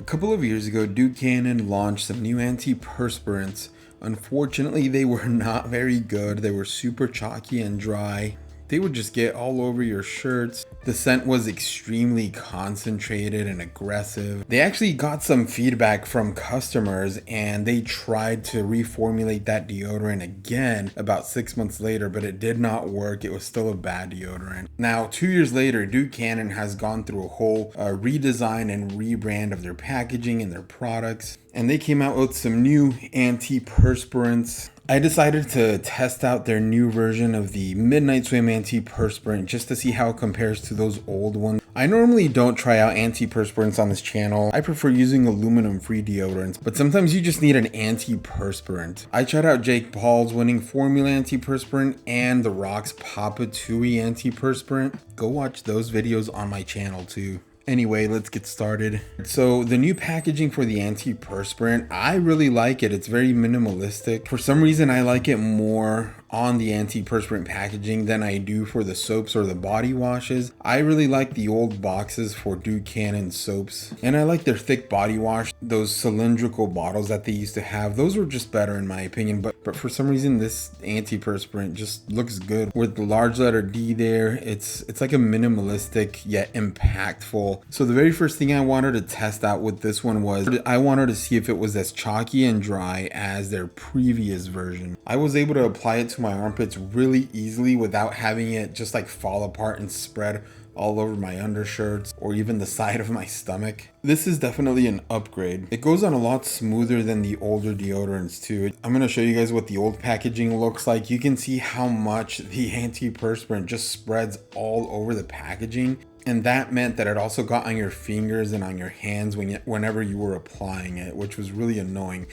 A couple of years ago, Duke Cannon launched some new antiperspirants. Unfortunately, they were not very good. They were super chalky and dry. They would just get all over your shirts. The scent was extremely concentrated and aggressive. They actually got some feedback from customers and they tried to reformulate that deodorant again about 6 months later, but it did not work. It was still a bad deodorant. Now, 2 years later, Duke Cannon has gone through a whole redesign and rebrand of their packaging and their products. And they came out with some new antiperspirants. I decided to test out their new version of the Midnight Swim antiperspirant just to see how it compares to those old ones. I normally don't try out antiperspirants on this channel. I prefer using aluminum-free deodorants, but sometimes you just need an antiperspirant. I tried out Jake Paul's winning formula antiperspirant and The Rock's Papa Tui antiperspirant. Go watch those videos on my channel too. Anyway, let's get started. So the new packaging for the antiperspirant, I really like it. It's very minimalistic. For some reason, I like it more on the antiperspirant packaging than I do for the soaps or the body washes. I really like the old boxes for Duke Cannon soaps, and I like their thick body wash. Those cylindrical bottles that they used to have, those were just better in my opinion, but for some reason this antiperspirant just looks good with the large letter D there. It's like a minimalistic yet impactful. So the very first thing I wanted to test out with this one was I wanted to see if it was as chalky and dry as their previous version. I was able to apply it to my armpits really easily without having it just like fall apart and spread all over my undershirts or even the side of my stomach. This is definitely an upgrade. It goes on a lot smoother than the older deodorants too. I'm going to show you guys what the old packaging looks like. You can see how much the antiperspirant just spreads all over the packaging. And that meant that it also got on your fingers and on your hands whenever you were applying it, which was really annoying.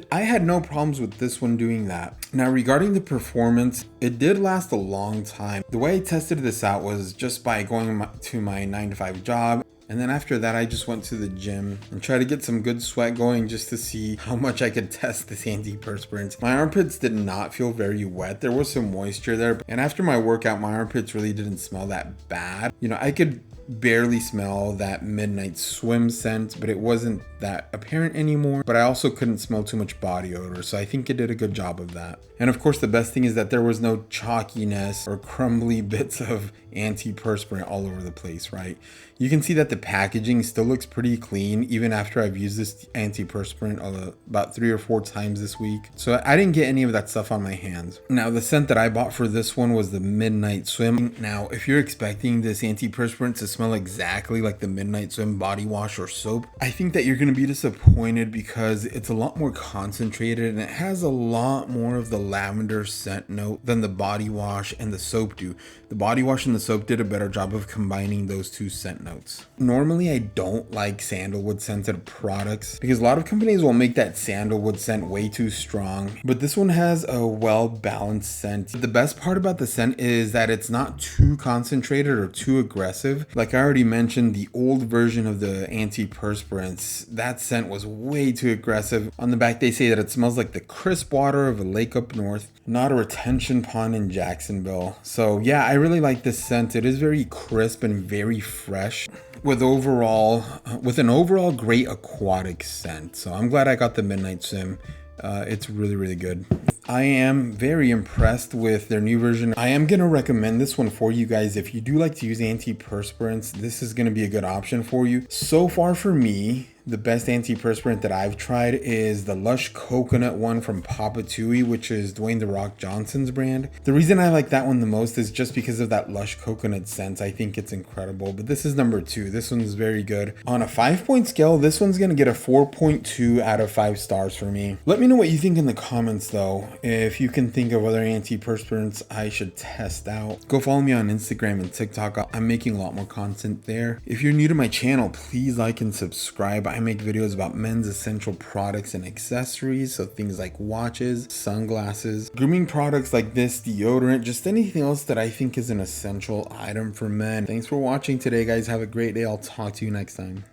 I had no problems with this one doing that. Now, regarding the performance, it did last a long time. The way I tested this out was just by going to my 9-to-5 job. And then after that, I just went to the gym and tried to get some good sweat going just to see how much I could test this antiperspirant. My armpits did not feel very wet. There was some moisture there. And after my workout, my armpits really didn't smell that bad. You know, I could barely smell that midnight swim scent, but it wasn't that apparent anymore. But I also couldn't smell too much body odor, so I think it did a good job of that. And of course, the best thing is that there was no chalkiness or crumbly bits of antiperspirant all over the place, right? You can see that the packaging still looks pretty clean even after I've used this antiperspirant about 3 or 4 times this week. So I didn't get any of that stuff on my hands. Now, the scent that I bought for this one was the Midnight Swim. Now, if you're expecting this antiperspirant to smell exactly like the Midnight Swim body wash or soap, I think that you're going to be disappointed because it's a lot more concentrated and it has a lot more of the lavender scent note than the body wash and the soap do. The body wash and the soap did a better job of combining those two scent notes. Normally, I don't like sandalwood scented products because a lot of companies will make that sandalwood scent way too strong, but this one has a well-balanced scent. The best part about the scent is that it's not too concentrated or too aggressive. Like I already mentioned, the old version of the antiperspirants, that scent was way too aggressive. On the back, they say that it smells like the crisp water of a lake up north, not a retention pond in Jacksonville. So yeah, I really like this scent. It is very crisp and very fresh with an overall great aquatic scent. So I'm glad I got the Midnight Swim. It's really, really good. I am very impressed with their new version. I am going to recommend this one for you guys. If you do like to use antiperspirants, this is going to be a good option for you. So far for me, the best antiperspirant that I've tried is the Lush Coconut one from Papa Tui, which is Dwayne "The Rock" Johnson's brand. The reason I like that one the most is just because of that Lush Coconut scent. I think it's incredible, but this is number 2. This one's very good. On a 5-point scale, this one's going to get a 4.2 out of 5 stars for me. Let me know what you think in the comments though. If you can think of other antiperspirants I should test out. Go follow me on Instagram and TikTok. I'm making a lot more content there. If you're new to my channel, please like and subscribe. I make videos about men's essential products and accessories, so things like watches, sunglasses, grooming products like this, deodorant, just anything else that I think is an essential item for men. Thanks for watching today, guys. Have a great day. I'll talk to you next time.